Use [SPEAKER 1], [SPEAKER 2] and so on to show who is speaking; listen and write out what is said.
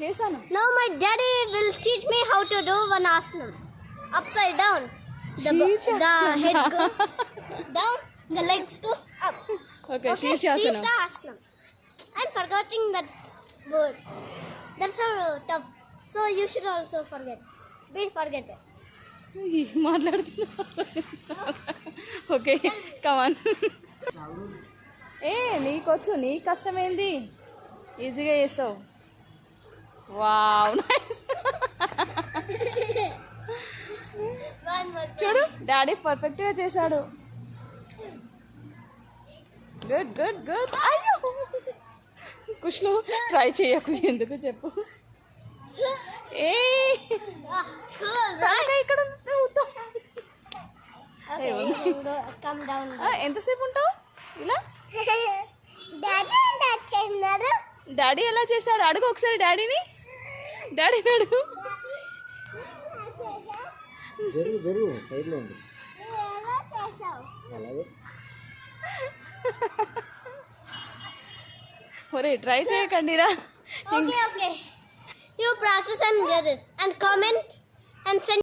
[SPEAKER 1] చేశాను.
[SPEAKER 2] Now my daddy will teach me how to do one asana. Upside down. The head go down, the legs go up.
[SPEAKER 1] Okay, Shirshasana.
[SPEAKER 2] Shirshasana. I'm forgetting that word. That's so tough. So you should also forget. Be forget it.
[SPEAKER 1] మాట్లాడుతున్నా. Okay come on. నీకొచ్చు, నీ కష్టమేంది, ఈజీగా చేస్తావు. Wow nice. చూడు daddy పర్ఫెక్ట్గా చేశాడు. Good good good. అయ్యో కుష్లు ట్రై చేయకు, ఎందుకు చెప్పు. ఇక్కడ ఎంతసేపు ఉంటావు ఇలా? డాడీ ఎలా చేశాడు అడుగు ఒకసారి డాడీని. డాడీని అడుగు.
[SPEAKER 3] జరుగు సైడ్లో ఉంది.
[SPEAKER 1] ఒరే try చేయకండిరా.
[SPEAKER 2] Okay. You practice and get it. And comment and send